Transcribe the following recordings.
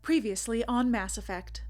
Previously on Mass Effect.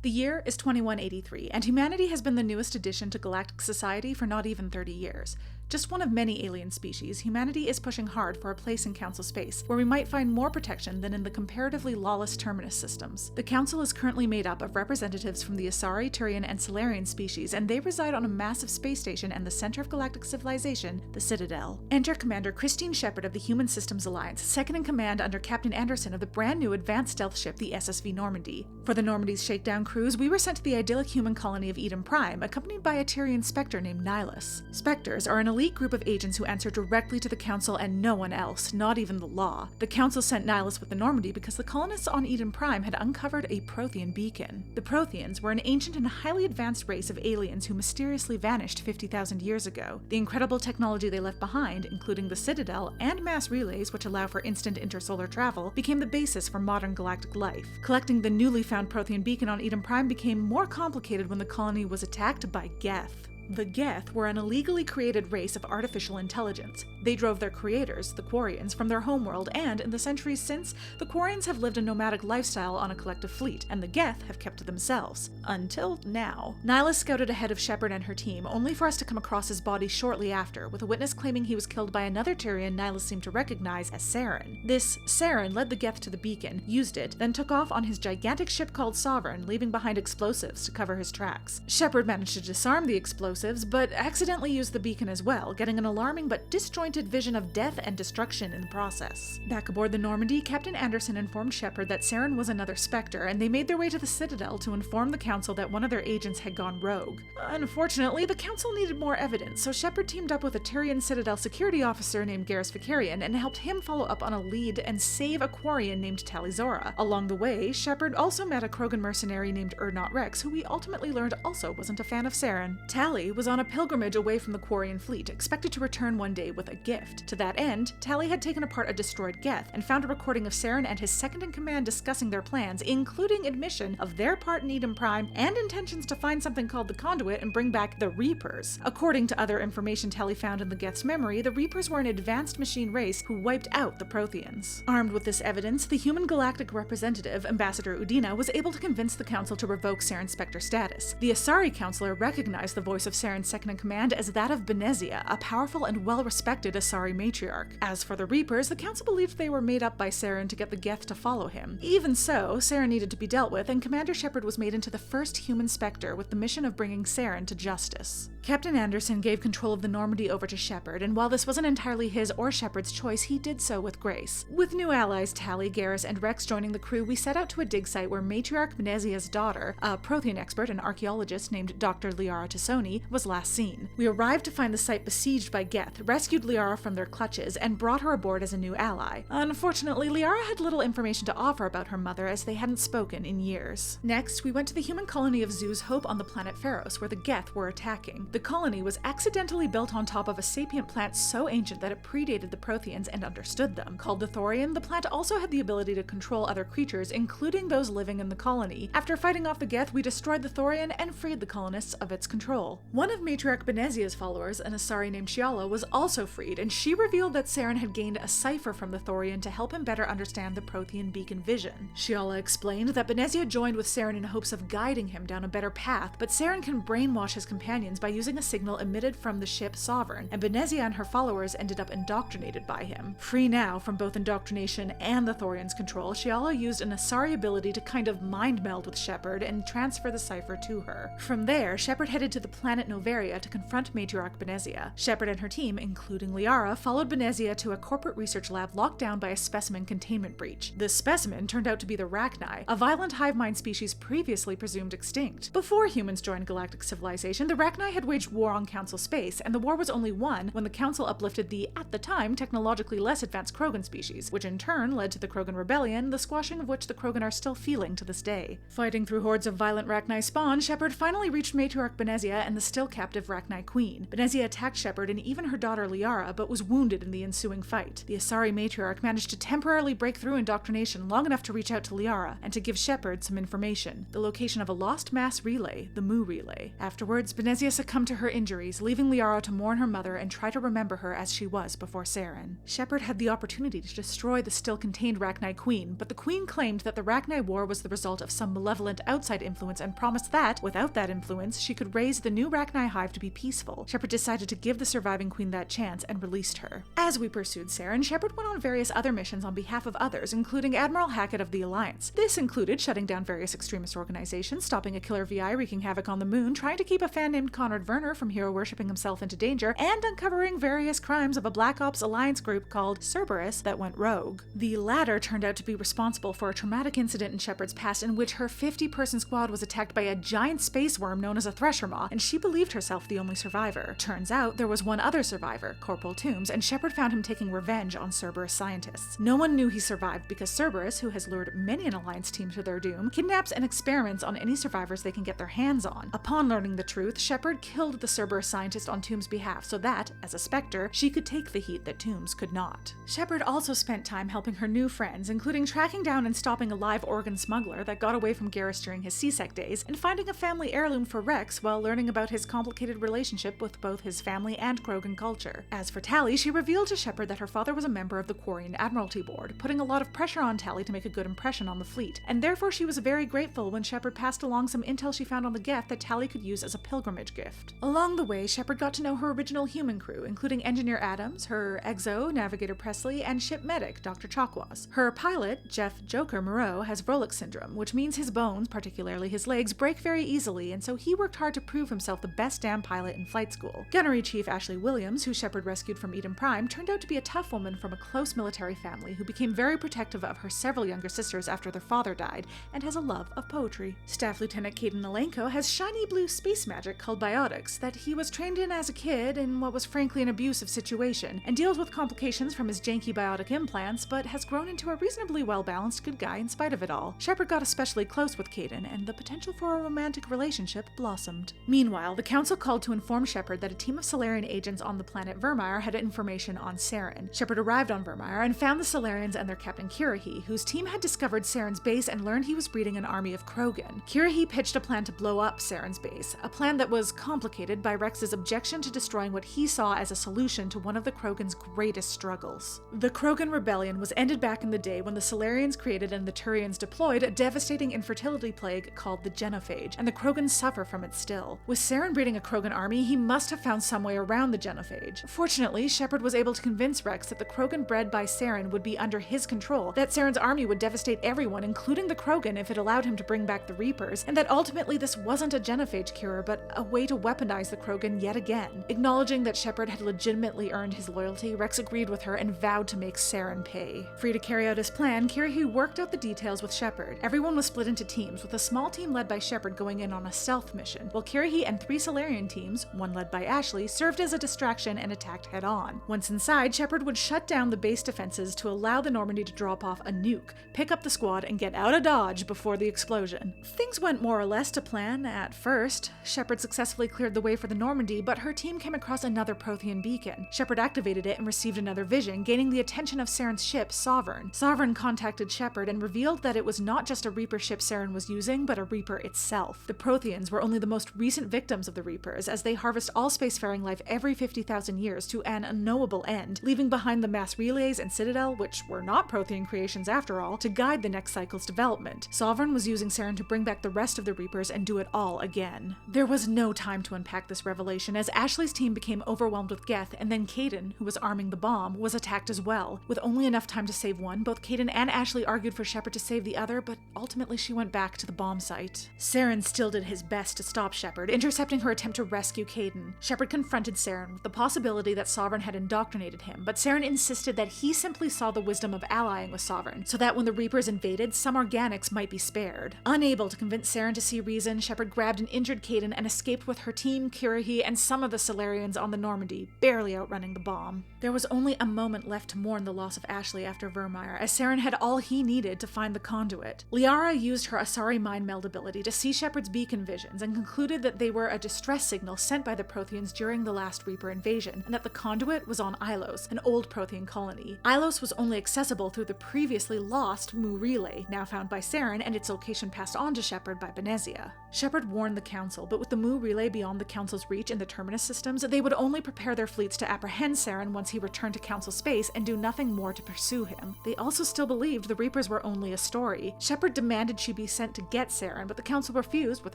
The year is 2183, and humanity has been the newest addition to galactic society for not even 30 years. Just one of many alien species, humanity is pushing hard for a place in Council space, where we might find more protection than in the comparatively lawless Terminus systems. The Council is currently made up of representatives from the Asari, Turian, and Salarian species, and they reside on a massive space station and the center of galactic civilization, the Citadel. Enter Commander Christine Shepard of the Human Systems Alliance, second in command under Captain Anderson of the brand new advanced stealth ship, the SSV Normandy. For the Normandy's shakedown cruise, we were sent to the idyllic human colony of Eden Prime, accompanied by a Tyrian Spectre named Nihilus. Spectres are an elite group of agents who answer directly to the Council and no one else, not even the law. The Council sent Nihilus with the Normandy because the colonists on Eden Prime had uncovered a Prothean beacon. The Protheans were an ancient and highly advanced race of aliens who mysteriously vanished 50,000 years ago. The incredible technology they left behind, including the Citadel and mass relays which allow for instant intersolar travel, became the basis for modern galactic life. Collecting the newly found Prothean beacon on Eden Prime became more complicated when the colony was attacked by Geth. The Geth were an illegally created race of artificial intelligence. They drove their creators, the Quarians, from their homeworld, and in the centuries since, the Quarians have lived a nomadic lifestyle on a collective fleet, and the Geth have kept to themselves. Until now. Nihilus scouted ahead of Shepard and her team, only for us to come across his body shortly after, with a witness claiming he was killed by another Tyrian Nihilus seemed to recognize as Saren. This Saren led the Geth to the beacon, used it, then took off on his gigantic ship called Sovereign, leaving behind explosives to cover his tracks. Shepard managed to disarm the explosives, but accidentally used the beacon as well, getting an alarming but disjointed vision of death and destruction in the process. Back aboard the Normandy, Captain Anderson informed Shepard that Saren was another Spectre, and they made their way to the Citadel to inform the Council that one of their agents had gone rogue. Unfortunately, the Council needed more evidence, so Shepard teamed up with a Tyrian Citadel security officer named Garrus Vicarian and helped him follow up on a lead and save a Quarian named Tali'Zorah. Along the way, Shepard also met a Krogan mercenary named Urdnot Rex, who we ultimately learned also wasn't a fan of Saren. Tali was on a pilgrimage away from the Quarian fleet, expected to return one day with a gift. To that end, Tali had taken apart a destroyed Geth and found a recording of Saren and his second-in-command discussing their plans, including admission of their part in Eden Prime and intentions to find something called the Conduit and bring back the Reapers. According to other information Tali found in the Geth's memory, the Reapers were an advanced machine race who wiped out the Protheans. Armed with this evidence, the human galactic representative, Ambassador Udina, was able to convince the Council to revoke Saren's Spectre status. The Asari Councilor recognized the voice of Saren's second-in-command as that of Benezia, a powerful and well-respected Asari matriarch. As for the Reapers, the Council believed they were made up by Saren to get the Geth to follow him. Even so, Saren needed to be dealt with, and Commander Shepard was made into the first human Spectre with the mission of bringing Saren to justice. Captain Anderson gave control of the Normandy over to Shepard, and while this wasn't entirely his or Shepard's choice, he did so with grace. With new allies Tali, Garrus, and Rex joining the crew, we set out to a dig site where matriarch Benezia's daughter, a Prothean expert and archaeologist named Dr. Liara Tassoni, was last seen. We arrived to find the site besieged by Geth, rescued Liara from their clutches, and brought her aboard as a new ally. Unfortunately, Liara had little information to offer about her mother, as they hadn't spoken in years. Next, we went to the human colony of Zoo's Hope on the planet Pharos, where the Geth were attacking. The colony was accidentally built on top of a sapient plant so ancient that it predated the Protheans and understood them. Called the Thorian, the plant also had the ability to control other creatures, including those living in the colony. After fighting off the Geth, we destroyed the Thorian and freed the colonists of its control. One of Matriarch Benezia's followers, an Asari named Shiala, was also freed, and she revealed that Saren had gained a cipher from the Thorian to help him better understand the Prothean beacon vision. Shiala explained that Benezia joined with Saren in hopes of guiding him down a better path, but Saren can brainwash his companions by using a signal emitted from the ship Sovereign, and Benezia and her followers ended up indoctrinated by him. Free now from both indoctrination and the Thorian's control, Shiala used an Asari ability to kind of mind meld with Shepard and transfer the cipher to her. From there, Shepard headed to the planet Noveria to confront Matriarch Benezia. Shepard and her team, including Liara, followed Benezia to a corporate research lab locked down by a specimen containment breach. This specimen turned out to be the Rachni, a violent hive mind species previously presumed extinct. Before humans joined galactic civilization, the Rachni had waged war on Council space, and the war was only won when the Council uplifted the, at the time, technologically less advanced Krogan species, which in turn led to the Krogan Rebellion, the squashing of which the Krogan are still feeling to this day. Fighting through hordes of violent Rachni spawn, Shepard finally reached Matriarch Benezia and the still captive Rachni Queen. Benezia attacked Shepard and even her daughter Liara, but was wounded in the ensuing fight. The Asari Matriarch managed to temporarily break through indoctrination long enough to reach out to Liara and to give Shepard some information, the location of a lost mass relay, the Mu Relay. Afterwards, Benezia succumbed succumb to her injuries, leaving Liara to mourn her mother and try to remember her as she was before Saren. Shepard had the opportunity to destroy the still-contained Rachni Queen, but the Queen claimed that the Rachni War was the result of some malevolent outside influence and promised that, without that influence, she could raise the new Rachni hive to be peaceful. Shepard decided to give the surviving queen that chance and released her. As we pursued Saren, Shepard went on various other missions on behalf of others, including Admiral Hackett of the Alliance. This included shutting down various extremist organizations, stopping a killer VI wreaking havoc on the moon, trying to keep a fan named Conrad Werner from hero-worshipping himself into danger, and uncovering various crimes of a Black Ops Alliance group called Cerberus that went rogue. The latter turned out to be responsible for a traumatic incident in Shepard's past in which her 50-person squad was attacked by a giant space worm known as a Thresher Maw, and she believed herself the only survivor. Turns out there was one other survivor, Corporal Toombs, and Shepard found him taking revenge on Cerberus scientists. No one knew he survived because Cerberus, who has lured many an Alliance team to their doom, kidnaps and experiments on any survivors they can get their hands on. Upon learning the truth, Shepard killed the Cerberus scientist on Toombs' behalf so that, as a Spectre, she could take the heat that Toombs could not. Shepard also spent time helping her new friends, including tracking down and stopping a live organ smuggler that got away from Garrus during his C-Sec days, and finding a family heirloom for Rex while learning about his complicated relationship with both his family and Krogan culture. As for Tali, she revealed to Shepard that her father was a member of the Quarian Admiralty Board, putting a lot of pressure on Tali to make a good impression on the fleet, and therefore she was very grateful when Shepard passed along some intel she found on the Geth that Tali could use as a pilgrimage gift. Along the way, Shepard got to know her original human crew, including Engineer Adams, her Exo, Navigator Presley, and ship medic, Dr. Chakwas. Her pilot, Jeff Joker Moreau, has Vrolik syndrome, which means his bones, particularly his legs, break very easily, and so he worked hard to prove himself the best damn pilot in flight school. Gunnery Chief Ashley Williams, who Shepard rescued from Eden Prime, turned out to be a tough woman from a close military family who became very protective of her several younger sisters after their father died, and has a love of poetry. Staff Lieutenant Caden Alenko has shiny blue space magic called biotics that he was trained in as a kid in what was frankly an abusive situation, and deals with complications from his janky biotic implants, but has grown into a reasonably well-balanced good guy in spite of it all. Shepard got especially close with Caden, and the potential for a romantic relationship blossomed. Meanwhile, the Council called to inform Shepard that a team of Salarian agents on the planet Virmire had information on Saren. Shepard arrived on Virmire and found the Salarians and their captain Kirahi, whose team had discovered Saren's base and learned he was breeding an army of Krogan. Kirahi pitched a plan to blow up Saren's base, a plan that was complicated by Rex's objection to destroying what he saw as a solution to one of the Krogan's greatest struggles. The Krogan rebellion was ended back in the day when the Salarians created and the Turians deployed a devastating infertility plague called the Genophage, and the Krogans suffer from it still. With Saren breeding a Krogan army, he must have found some way around the Genophage. Fortunately, Shepard was able to convince Rex that the Krogan bred by Saren would be under his control, that Saren's army would devastate everyone, including the Krogan, if it allowed him to bring back the Reapers, and that ultimately this wasn't a Genophage cure, but a way to weaponize the Krogan yet again. Acknowledging that Shepard had legitimately earned his loyalty, Rex agreed with her and vowed to make Saren pay. Free to carry out his plan, Kirahi worked out the details with Shepard. Everyone was split into teams, with a small team led by Shepard going in on a stealth mission, while Kirahi and 3 Salarian teams, one led by Ashley, served as a distraction and attacked head-on. Once inside, Shepard would shut down the base defenses to allow the Normandy to drop off a nuke, pick up the squad, and get out of Dodge before the explosion. Things went more or less to plan at first. Shepard successfully cleared the way for the Normandy, but her team came across another Prothean beacon. Shepard activated it and received another vision, gaining the attention of Saren's ship, Sovereign. Sovereign contacted Shepard and revealed that it was not just a Reaper ship Saren was using, but a Reaper itself. The Protheans were only the most recent victims of the Reapers, as they harvest all spacefaring life every 50,000 years to an unknowable end, leaving behind the mass relays and Citadel, which were not Prothean creations after all, to guide the next cycle's development. Sovereign was using Saren to bring back the rest of the Reapers and do it all again. There was no time to unpack this revelation, as Ashley's team became overwhelmed with Geth, and then Caden, who was arming the bomb, was attacked as well. With only enough time to save one, both Caden and Ashley argued for Shepard to save the other, but ultimately she went back to the bomb site. Saren still did his best to stop Shepard, intercepting her attempt to rescue Caden. Shepard confronted Saren with the possibility that Sovereign had indoctrinated him, but Saren insisted that he simply saw the wisdom of allying with Sovereign, so that when the Reapers invaded, some organics might be spared. Unable to convince Saren to see reason, Shepard grabbed an injured Caden and escaped with her team, Kirahi, and some of the Salarians on the Normandy, barely outrunning the bomb. There was only a moment left to mourn the loss of Ashley after Virmire, as Saren had all he needed to find the conduit. Liara used her Asari mind meld ability to see Shepard's beacon visions and concluded that they were a distress signal sent by the Protheans during the last Reaper invasion, and that the conduit was on Ilos, an old Prothean colony. Ilos was only accessible through the previously lost Mu relay, now found by Saren, and its location passed on to Shepard by Benezia. Shepard warned the Council, but with the Mu relay beyond beyond the Council's reach in the Terminus systems, they would only prepare their fleets to apprehend Saren once he returned to Council space and do nothing more to pursue him. They also still believed the Reapers were only a story. Shepard demanded she be sent to get Saren, but the Council refused, with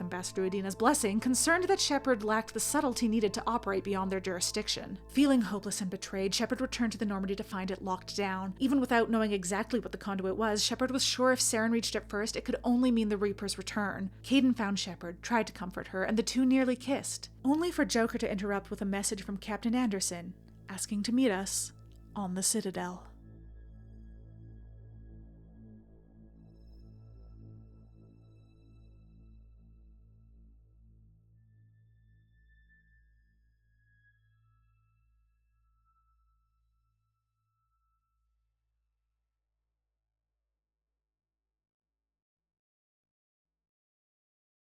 Ambassador Udina's blessing, concerned that Shepard lacked the subtlety needed to operate beyond their jurisdiction. Feeling hopeless and betrayed, Shepard returned to the Normandy to find it locked down. Even without knowing exactly what the conduit was, Shepard was sure if Saren reached it first, it could only mean the Reaper's return. Kaidan found Shepard, tried to comfort her, and the two nearly kissed, only for Joker to interrupt with a message from Captain Anderson, asking to meet us on the Citadel.